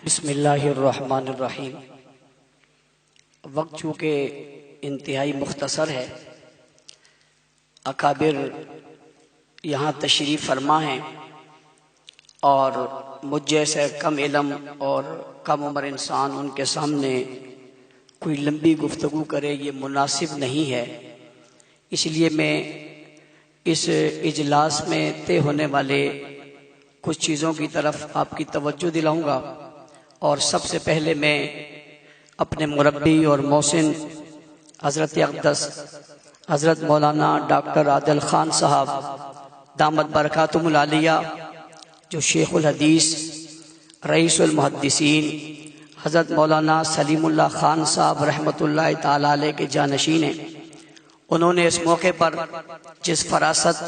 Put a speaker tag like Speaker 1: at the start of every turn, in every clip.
Speaker 1: بسم اللہ الرحمن الرحیم۔ وقت چونکہ انتہائی مختصر ہے، اکابر یہاں تشریف فرما ہیں اور مجھ جیسے کم علم اور کم عمر انسان ان کے سامنے کوئی لمبی گفتگو کرے یہ مناسب نہیں ہے، اس لیے میں اس اجلاس میں طے ہونے والے کچھ چیزوں کی طرف آپ کی توجہ دلاؤں گا۔ اور سب سے پہلے میں اپنے مربی اور محسن حضرت اقدس حضرت مولانا ڈاکٹر عادل خان صاحب دامت برکاتہم العالیہ، جو شیخ الحدیث رئیس المحدثین حضرت مولانا سلیم اللہ خان صاحب رحمۃ اللہ تعالی علیہ کے جانشین ہیں، انہوں نے اس موقع پر جس فراست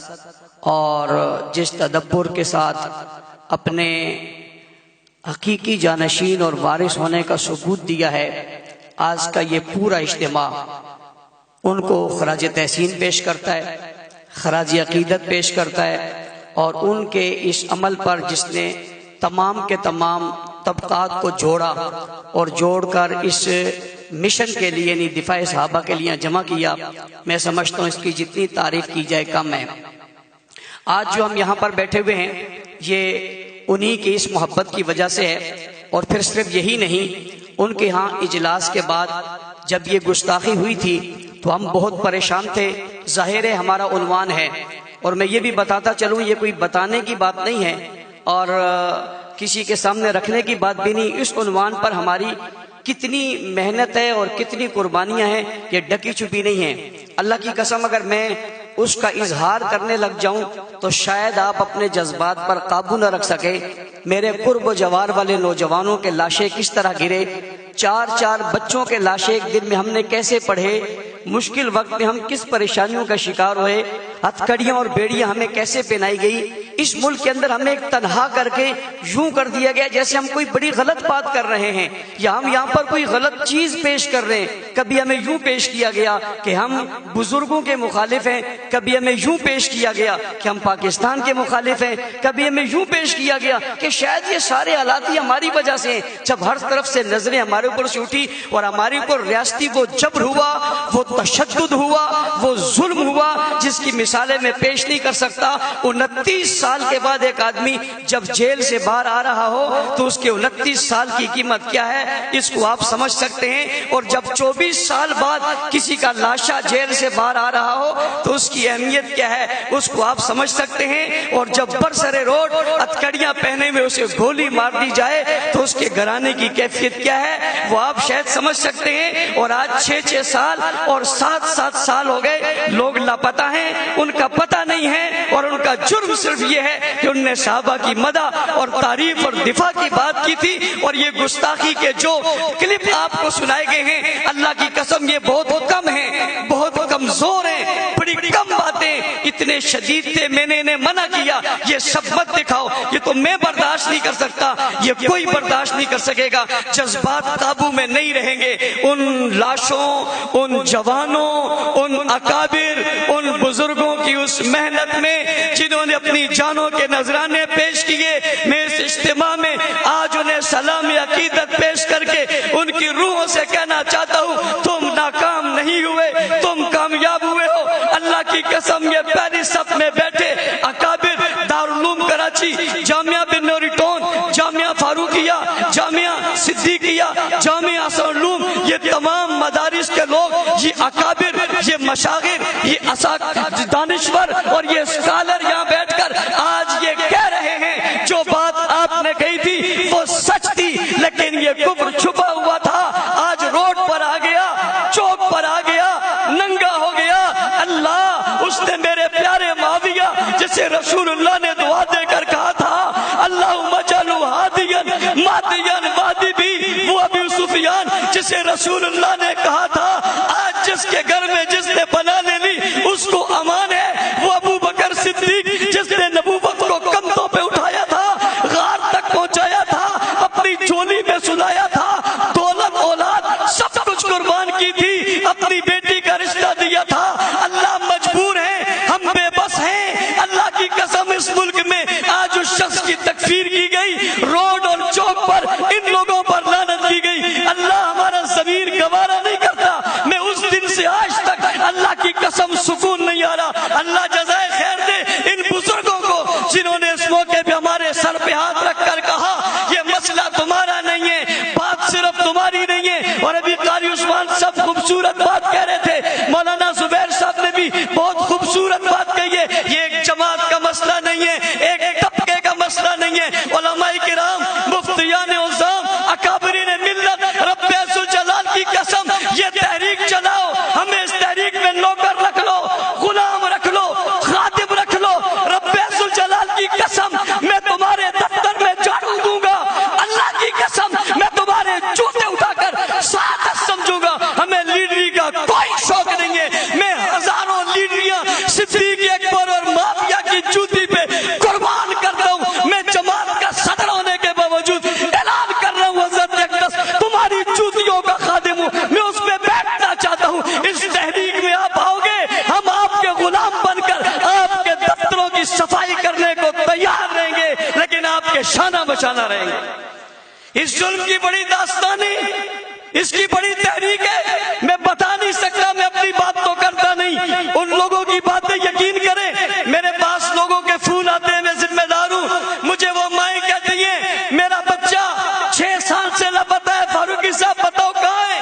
Speaker 1: اور جس تدبر کے ساتھ اپنے حقیقی جانشین اور وارث ہونے کا ثبوت دیا ہے، آج کا یہ پورا اجتماع ان کو خراج تحسین پیش کرتا ہے، خراج عقیدت پیش کرتا ہے، اور ان کے اس عمل پر جس نے تمام کے تمام طبقات کو جوڑا اور جوڑ کر اس مشن کے لیے یعنی دفاع صحابہ کے لیے جمع کیا، میں سمجھتا ہوں اس کی جتنی تعریف کی جائے کم ہے۔ آج جو ہم یہاں پر بیٹھے ہوئے ہیں یہ انہی کی اس محبت کی وجہ سے ہے، اور پھر صرف یہی نہیں، ان کے ہاں اجلاس کے بعد جب یہ گستاخی ہوئی تھی تو ہم بہت پریشان تھے۔ ظاہر ہے ہمارا عنوان ہے، اور میں یہ بھی بتاتا چلوں یہ کوئی بتانے کی بات نہیں ہے اور کسی کے سامنے رکھنے کی بات بھی نہیں، اس عنوان پر ہماری کتنی محنت ہے اور کتنی قربانیاں ہیں یہ ڈکی چھپی نہیں ہیں۔ اللہ کی قسم اگر میں اس کا اظہار کرنے لگ جاؤں تو شاید آپ اپنے جذبات پر قابو نہ رکھ سکے۔ میرے قرب و جوار والے نوجوانوں کے لاشیں کس طرح گرے، چار بچوں کے لاشیں ایک دن میں ہم نے کیسے پڑھے، مشکل وقت میں ہم کس پریشانیوں کا شکار ہوئے، ہتھکڑیاں اور بیڑیاں ہمیں کیسے پہنائی گئی، اس ملک کے اندر ہمیں ایک تنہا کر کے یوں کر دیا گیا جیسے ہم کوئی بڑی غلط بات کر رہے ہیں یا ہم یہاں پر کوئی غلط چیز پیش کر رہے ہیں۔ کبھی ہمیں یوں پیش کیا گیا کہ ہم بزرگوں کے مخالف ہیں، کبھی ہمیں یوں پیش کیا گیا کہ ہم پاکستان کے مخالف ہیں، کبھی ہمیں یوں پیش کیا گیا کہ شاید یہ سارے حالات ہی ہماری وجہ سے ہیں۔ جب ہر طرف سے نظریں ہمارے اوپر سے اٹھی اور ہمارے اوپر ریاستی وہ جبر ہوا، وہ تشدد ہوا، وہ ظلم ہوا جس کی مثالیں میں پیش نہیں کر سکتا۔ 29 سال کے بعد ایک آدمی جب جیل سے باہر آ رہا ہو تو اس کے 29 سال کی قیمت کیا ہے اس کو آپ سمجھ سکتے ہیں، اور جب 24 سال بعد کسی کا لاشا جیل سے باہر آ رہا ہو تو اس کی اہمیت کیا ہے اس کو آپ سمجھ سکتے ہیں، اور جب برسر روڈ ہتھکڑیاں پہنے میں اسے گولی مار دی جائے تو اس کے گھرانے کی کیفیت کیا ہے وہ آپ شاید سمجھ سکتے ہیں۔ اور آج 6 سال اور 7 سال ہو گئے، لوگ لاپتہ ہیں، ان کا پتہ نہیں ہے، اور ان کا جرم صرف یہ ہے کہ انہوں نے صحابہ کی مدح اور تعریف اور دفاع کی بات کی تھی، اور یہ گستاخی کے جو کلپ آپ کو سنائے گئے ہیں اللہ کی قسم یہ بہت کم ہیں، بہت کمزور ہیں، بڑی کم باتیں اتنے شدید تھے، میں نے انہیں منع کیا یہ سب مت دکھاؤ، یہ تو میں برداشت نہیں کر سکتا، یہ کوئی برداشت نہیں کر سکے گا۔ جذبات قابو میں نہیں رہیں گے، ان لاشوں، ان جوانوں، ان اکابر، ان بزرگوں کی اس محنت میں جنہوں نے اپنی جانوں کے نذرانے پیش کیے، میں اس اجتماع میں آج انہیں سلام عقیدت پیش کر کے ان کی روحوں سے کہنا چاہتا ہوں تم ناکام نہیں ہوئے، تم کامیاب ہوئے ہو۔ اللہ کی قسم یہ پہلی صف میں بیٹھے اکابر دارالعلوم کراچی، جامعہ بن نوری ٹون، جامعہ فاروقیہ، جامعہ صدیقیہ، جامعہ حسن العلوم، یہ تمام مدارس کے لوگ، یہ اکابر، یہ مشاغر، یہ دانشور اور یہ اسکالر یہاں بیٹھ کر آج یہ کہہ رہے ہیں جو بات آپ نے کہی تھی وہ سچ تھی، لیکن یہ کفر چھپا ہوا تھا، آج روڈ پر آ گیا، چوک پر آ گیا، ننگا ہو گیا۔ اللہ اس نے میرے پیارے معاویہ جسے رسول اللہ نے دعا دے کر کہا تھا اللہم اجعلہ ہادیا مہدیا مہدی بھی، وہ ابو سفیان جسے رسول اللہ نے کہا تھا آج جس کے گھر میں جس نے پناہ لے لی اس کو امان ہے، وہ ابو بکر صدیق جس نے نبوت کو کندھوں پہ اٹھایا تھا، غار تک پہنچایا تھا، اپنی چولی میں سلایا تھا، دولت اولاد سب کچھ قربان کی تھی، اپنی بیٹی کا رشتہ دیا تھا۔ اللہ مجبور ہے، ہم بے بس ہیں۔ اللہ کی قسم اس ملک میں آج اس شخص کی تکفیر کی گئی، روڈ اور چوک پر ان لوگوں اور ابھی قاری عثمان صاحب خوبصورت بات کہہ رہے تھے، مولانا زبیر صاحب نے بھی بہت خوبصورت بات کہی ہے، یہ ایک جماعت کا مسئلہ نہیں ہے، ایک طبقے کا مسئلہ نہیں ہے۔ علماء کرام، مفتیان عظام، اکابرین ملت، رب عزوجلال کی قسم یہ تحریک چلاؤ، ہمیں اس تحریک میں نوکر رکھ لو، غلام رکھ لو، خادم رکھ لو، رب عزوجلال کی قسم میں تمہارے دفتر میں جھاڑو دوں گا، اللہ کی قسم میں تمہارے جوتے اٹھا کر سعادت سمجھوں گا۔ ہمیں لیڈری کا کوئی شوق نہیں ہے، میں ہزاروں لیڈریاں صدیق اکبر اور معاویہ کی جوتی پہ قربان کرتا ہوں، میں جماعت کا صدر ہونے کے باوجود اعلان کر رہا ہوں حضرت اقدس تمہاری جوتیوں کا خادم ہوں، میں اس میں بیٹھنا چاہتا ہوں۔ اس تحریک میں آپ آؤ گے، ہم آپ کے غلام بن کر آپ کے دفتروں کی صفائی کرنے کو تیار رہیں گے، لیکن آپ کے شانہ بشانہ رہیں گے۔ اس ظلم کی بڑی داستانی، اس کی بڑی تحریک ہے، میں بتا نہیں سکتا، میں اپنی بات تو کرتا نہیں، ان لوگوں کی باتیں یقین کریں۔ میرے پاس لوگوں کے فون آتے ہیں، میں ذمہ دار ہوں، مجھے وہ مائیں کہتی ہیں میرا بچہ 6 سال سے لاپتہ ہے، فاروقی صاحب بتاؤ کہاں ہے؟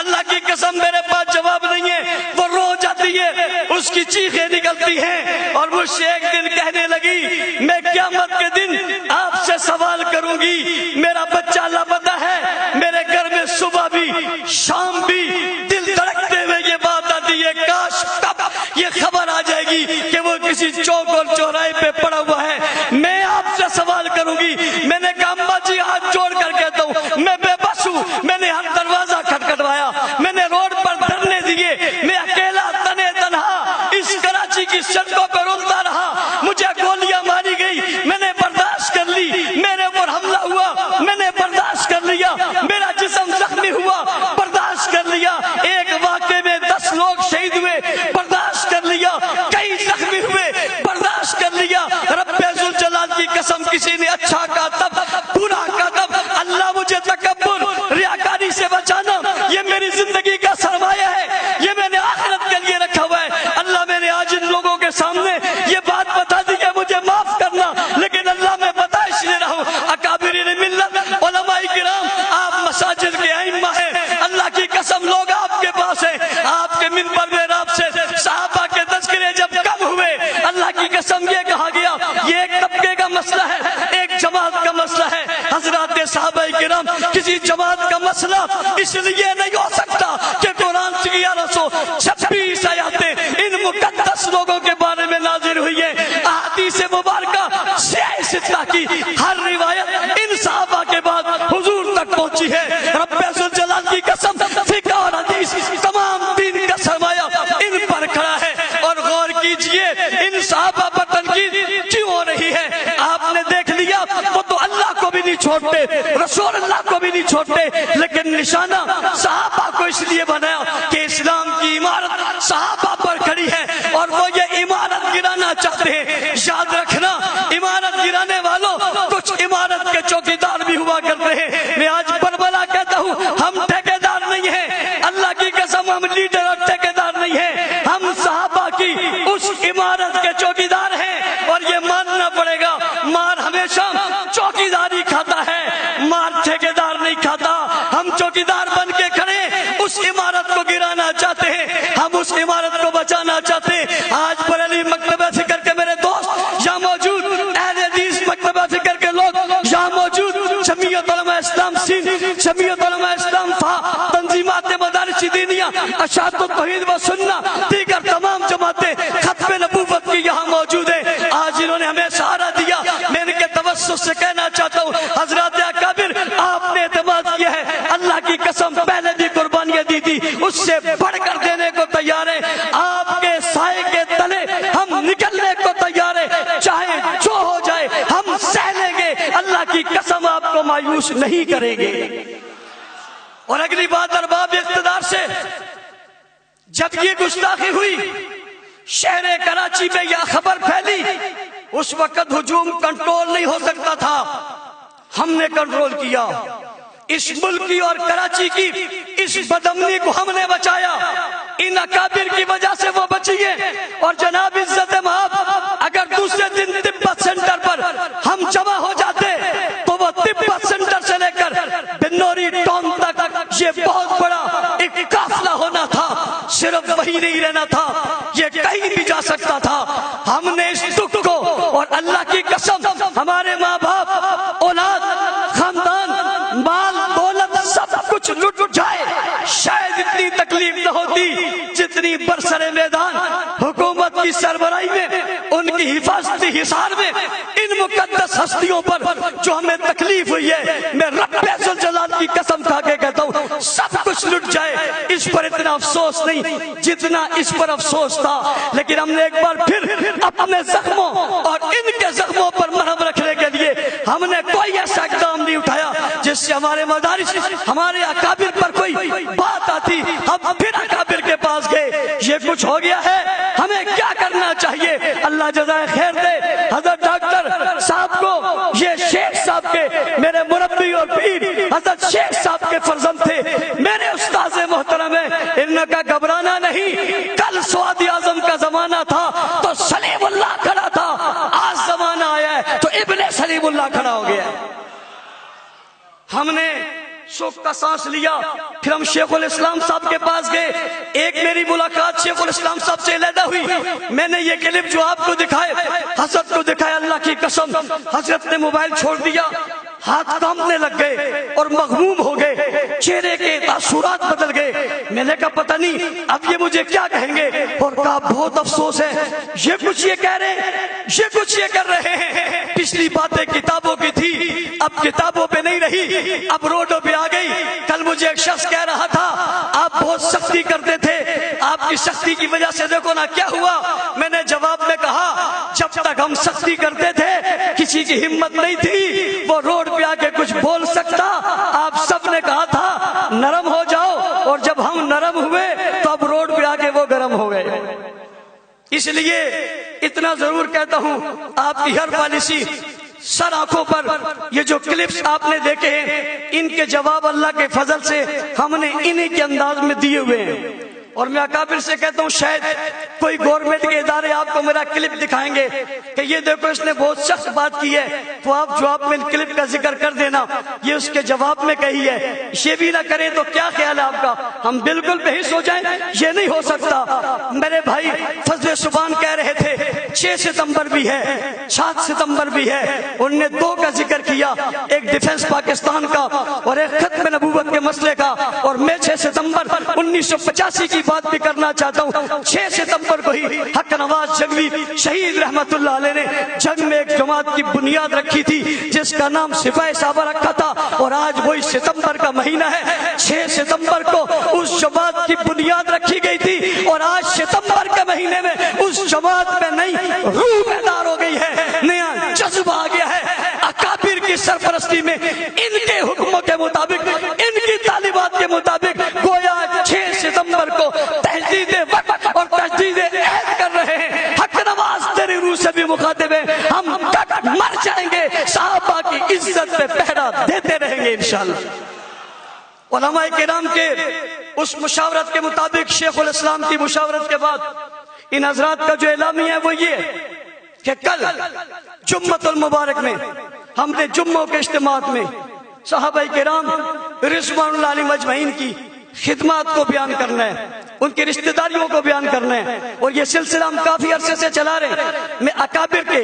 Speaker 1: اللہ کی قسم میرے پاس جواب نہیں ہے، وہ رو جاتی ہے، اس کی چیخیں نکلتی ہیں، اور مجھ سے ایک دن کہنے لگی میں قیامت کے دن آپ سے سوال کروں گی، میرا بچہ لاپتہ ہے، میرے گھر میں صبح بھی شام بھی دل دھڑکتے ہوئے یہ بات آتی ہے، کاش تب یہ خبر آ جائے گی کہ وہ کسی چوک اور چوراہے پہ پڑا ہوا ہے، میں آپ سے سوال کروں گی۔ میں نے کہا اماں جی ہاتھ جوڑ کر کہتا ہوں میں بے بس ہوں، میں نے ہر دروازہ کھٹکھٹوایا، میں نے روڈ پر دھرنے دیے، میں اکیلا تنے تنہا اس کراچی کی سڑکوں پر رولتا رہا، مجھے گولیاں ماری گئی، میں نے برداشت کر لی، میرے اوپر حملہ ہوا، میں نے برداشت کر لیا، میرا جسم زخمی ہوا، برداشت کر لیا، ایک واقعے میں 10 لوگ شہید ہوئے، برداشت کر لیا، کئی زخمی ہوئے، برداشت کر لیا۔ رب عزوجلال کی قسم کسی نے اچھا کہا تب، برا کہا تب، اللہ مجھے تکبر ریاکاری سے بچانا، یہ میری زندگی کا سرمایہ ہے، یہ میں نے آخرت کے لیے رکھا ہوا ہے۔ اللہ میں نے آج ان لوگوں کے سامنے یہ بات بتا دی کہ مجھے معاف کرنا، لیکن اللہ میں بتائش دے رہا ہوں، اکابرین ملت، علماء کرام، آپ مساجد کے ائمہ ہیں، اللہ کی قسم لوگ آپ کے پاس ہیں، آپ کے منبر میں آپ سے صحابہ کے تذکرے جب کم ہوئے، اللہ کی قسم یہ کہا گیا یہ ایک طبقے کا مسئلہ ہے، ایک جماعت کا مسئلہ ہے۔ حضرات صحابہ کرام، کسی جماعت کا مسئلہ اس لیے نہیں ہو سکتا کہ قرآن سے 1126 آیاتیں ان مقدس لوگوں کے بارے میں نازل ہوئی ہیں، احادیث مبارکہ سیاہ ستہ کی ہر روایت ان صحابہ کے بعد حضور تک پہنچی ہے۔ رب عزوجلال کی قسم فقہ اور حدیث تمام دین کا سرمایہ ان پر کھڑا ہے، اور غور کیجئے ان صحابہ پر تنقید کیوں ہو رہی ہے؟ آپ نے دیکھ لیا وہ تو اللہ کو بھی نہیں چھوڑتے، رسول اللہ کو بھی نہیں چھوڑتے، لیکن نشانہ صحابہ کو اس لیے بنایا کہ اسلام کی عمارت صحابہ پر کھڑی ہے، اور وہ یہ عمارت گرانا چاہتے ہیں۔ یاد رکھنا، عمارت گرانے والوں کچھ عمارت کے چوکیدار بھی ہوا کرتے ہیں۔ میں آج بربلا کہتا ہوں ہم ٹھیکیدار نہیں ہیں، اللہ کی قسم ہم لیڈر اور ٹھیکیدار نہیں ہیں، ہم صحابہ کی اس عمارت کے چوکیدار ہیں، اور یہ ماننا پڑے گا، مار ہمیشہ چوکیداری کھاتا ہے، مار ٹھیکیدار نہیں کھاتا۔ ہم چوکیدار بن کے کھڑے اس عمارت کو گرانا چاہتے ہیں، ہم اس عمارت کو بچانا چاہتے ہیں۔ آج بریلی مکتبہ فکر کے میرے دوست یہاں موجود، اہل حدیث مکتبہ فکر کے لوگ یہاں موجود، جمعیت علماء اسلام سندھ، جمعیت علماء اسلام فا، تنظیمات مدارس دینیہ، اشاعت التوحید و سنہ، دیگر تمام جماعتیں ختم نبوت کی یہاں موجود ہیں۔ آج انہوں نے ہمیں سہارا دیا، میں ان کے توسط سے کہنا چاہتا ہوں حضرات اکابر، آپ نے اعتماد کیا ہے، اللہ کی قسم پہلے بھی قربانیاں دی تھی، اس سے بڑھ کر دینے کو تیار ہے۔ آپ کے سائے کے تلے ہم نکلنے کو تیار ہیں، چاہے جو ہو جائے ہم سہ لیں گے، اللہ کی قسم آپ کو مایوس نہیں کریں گے۔ اور اگلی بات ارباب اقتدار سے، جب یہ گستاخی ہوئی، شہر کراچی میں یہ خبر پھیلی، اس وقت ہجوم کنٹرول نہیں ہو سکتا تھا، ہم نے کنٹرول کیا، اس ملک کی اور کراچی کی اس بدامنی کو ہم نے بچایا، ان اکابر کی وجہ سے وہ بچی ہے۔ اور جناب عزت مآب، اگر دوسرے دن تبت سینٹر پر ہم جمع ہو جاتے تو وہ تبت سینٹر سے لے کر بنوری ٹاؤن تک یہ بہت بڑا وہیں نہیں رہنا تھا، یہ کہیں بھی جا سکتا تھا۔ ہم نے اس دکھ کو، اور اللہ کی قسم ہمارے ماں باپ، اولاد، خاندان، مال دولت سب کچھ لٹ جائے، شاید اتنی تکلیف نہ ہوتی جتنی برسر میدان حکومت کی سربراہی میں، ان کی حفاظتی حصار میں، ان مقدس ہستیوں پر جو ہمیں تکلیف ہوئی ہے۔ میں رب ذوالجلال کی قسم کھا کے کہتا ہوں سب کچھ لٹ جائے، اس پر اتنا افسوس نہیں جتنا اس پر افسوس تھا۔ لیکن ہم نے ایک بار پھر اپنے زخموں اور ان کے زخموں پر مرہم رکھنے کے لیے ہم نے کوئی ایسا اقدام نہیں اٹھایا جس سے ہمارے مدارس، ہمارے اکابر پر کوئی بات آتی۔ ہم پھر اکابر کے پاس گئے، یہ کچھ ہو گیا ہے، ہمیں کیا کرنا چاہیے؟ اللہ جزائے خیر دے حضرت ڈاکٹر صاحب کو، یہ شیخ صاحب کے میرے مربی اور پیر حضرت شیخ صاحب کے فرزند تھے، میرے استاذ محترم ہیں۔ ان کا گھبرانا نہیں، کل سواد اعظم کا زمانہ تھا تو سلیم اللہ کھڑا تھا، آج زمانہ آیا ہے تو ابن سلیم اللہ کھڑا ہو گیا۔ ہم نے سکھ کا سانس لیا، پھر ہم شیخ الاسلام صاحب کے پاس گئے۔ ایک میری ملاقات شیخ الاسلام صاحب سے علیحدہ ہوئی، میں نے یہ کلپ جو آپ کو دکھائے حضرت کو دکھایا، اللہ کی قسم حضرت نے موبائل چھوڑ دیا، ہاتھ کانپنے لگ گئے اور مغموم ہو گئے، چہرے کے تاثرات بدل گئے۔ میں نے کہا پتہ نہیں اب یہ مجھے کیا کہیں گے، اور کہا بہت افسوس ہے، یہ کچھ یہ کہہ رہے ہیں، یہ کچھ یہ کر رہے ہیں۔ پچھلی باتیں کتابوں کی تھی، اب کتابوں پہ نہیں رہی، اب روڈوں پہ آ گئی۔ کل مجھے ایک شخص کہہ رہا تھا آپ بہت سختی کرتے تھے، آپ کی سختی کی وجہ سے دیکھو نا کیا ہوا۔ میں نے جواب میں کہا جب تک ہم سختی کرتے تھے کسی کی ہمت نہیں تھی وہ روڈ پہ آ کے کچھ بول سکتا۔ آپ سب نے کہا تھا نرم ہو جاؤ، اور جب ہم نرم ہوئے تو اب روڈ پہ آ کے وہ گرم ہو گئے۔ اس لیے اتنا ضرور کہتا ہوں، آپ کی ہر پالیسی سر آنکھوں پر یہ جو کلپس آپ نے دیکھے ہیں، ان کے جواب اللہ کے فضل سے ہم نے انہی کے انداز میں دیے ہوئے ہیں۔ اور میں اکابر سے کہتا ہوں شاید کوئی گورنمنٹ کے ادارے آپ کو میرا کلپ دکھائیں گے کہ یہ دیکھو اس نے بہت سخت بات کی ہے، تو آپ جواب میں کلپ کا ذکر کر دینا یہ اس کے جواب میں کہی ہے۔ یہ بھی نہ کریں تو کیا خیال ہے آپ کا؟ ہم بالکل بحث ہو جائیں؟ یہ نہیں ہو سکتا۔ میرے بھائی فضل سبحان کہہ رہے تھے 6 ستمبر بھی ہے، 7 ستمبر بھی ہے، انہوں نے 2 کا ذکر کیا، ایک ڈیفنس پاکستان کا اور ایک ختم نبوت کے مسئلے کا۔ اور میں 6 ستمبر 1985 کی بات بھی کرنا چاہتا ہوں۔ 6 ستمبر کو ہی حق نواز جنگوی شہید رحمت اللہ علیہ نے جنگ میں ایک جماعت کی بنیاد رکھی تھی جس کا نام سپاہ صحابہ رکھا تھا، اور آج وہی ستمبر کا مہینہ ہے۔ 6 ستمبر کو اس جماعت کی بنیاد رکھی گئی تھی، اور آج ستمبر کے مہینے میں اس جماعت میں نئی روح بیدار ہو گئی ہے، نیا جذبہ آ گیا ہے۔ اکابر کی سرپرستی میں ان کے حکموں کے مطابق، ان کی تعلیمات کے مطابق گویا 6 ستمبر کو تجدید وقت اور تجدید عہد کر رہے ہیں۔ حق نواز تیری روح سے بھی مخاطب ہے، ہم تک مر جائیں گے صحابہ کی عزت پہ پہرا دیتے رہیں گے انشاءاللہ۔ علماء کرام کے اس مشاورت کے مطابق، شیخ الاسلام کی مشاورت کے بعد ان حضرات کا جو اعلامیہ ہے وہ یہ کہ کل جمعۃ المبارک میں ہم نے جمعوں کے اجتماعات میں صحابہ کرام رضوان اللہ علیہم اجمعین کی خدمات کو بیان کرنا ہے، ان کی رشتہ داریوں کو بیان کرنا ہے، اور یہ سلسلہ ہم کافی عرصے سے چلا رہے ہیں۔ میں اکابر کے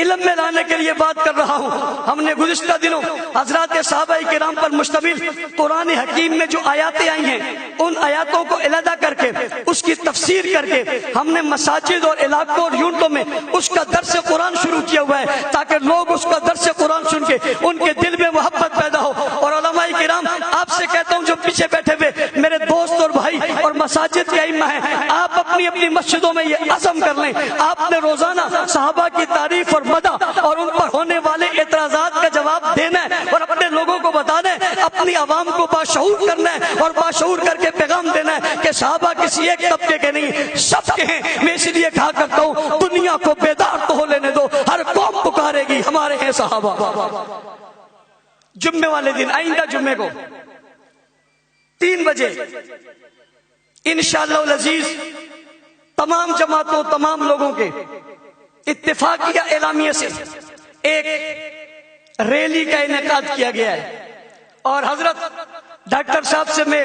Speaker 1: علم میں لانے کے لیے بات کر رہا ہوں۔ ہم نے گزشتہ دنوں حضرات صحابہ کرام پر مشتمل قرآن حکیم میں جو آیاتیں آئی ہیں ان آیاتوں کو علیحدہ کر کے اس کی تفسیر کر کے ہم نے مساجد اور علاقوں اور یونٹوں میں اس کا درس قرآن شروع کیا ہوا ہے، تاکہ لوگ اس کا درس قرآن سن کے ان کے دل میں محبت پیدا ہو۔ اور علماء کرام آپ سے کہتا ہوں جو پیچھے بیٹھے ہوئے میرے دوست اور بھائی اور مساجد کے ائمہ ہیں، آپ اپنی اپنی مسجدوں میں یہ عزم کر لیں، آپ نے روزانہ صحابہ کی تعریف اور مدح اور ان پر ہونے والے اعتراضات کا جواب دینا ہے، اور اپنے لوگوں کو بتانا ہے، اپنی عوام کو باشعور کرنا ہے، اور باشعور کر کے پیغام دینا ہے کہ صحابہ کسی ایک طبقے کے نہیں سب کے ہیں۔ میں اس لیے کہا کرتا ہوں دنیا کو بیدار تو ہو لینے دو، ہر قوم پکارے گی ہمارے ہیں صحابہ۔ جمعے والے دن آئندہ جمعے کو 3 بجے انشاءاللہ العزیز تمام جماعتوں، تمام لوگوں کے اتفاقیہ اعلامیے سے ایک ریلی کا انعقاد کیا گیا ہے، اور حضرت ڈاکٹر صاحب سے میں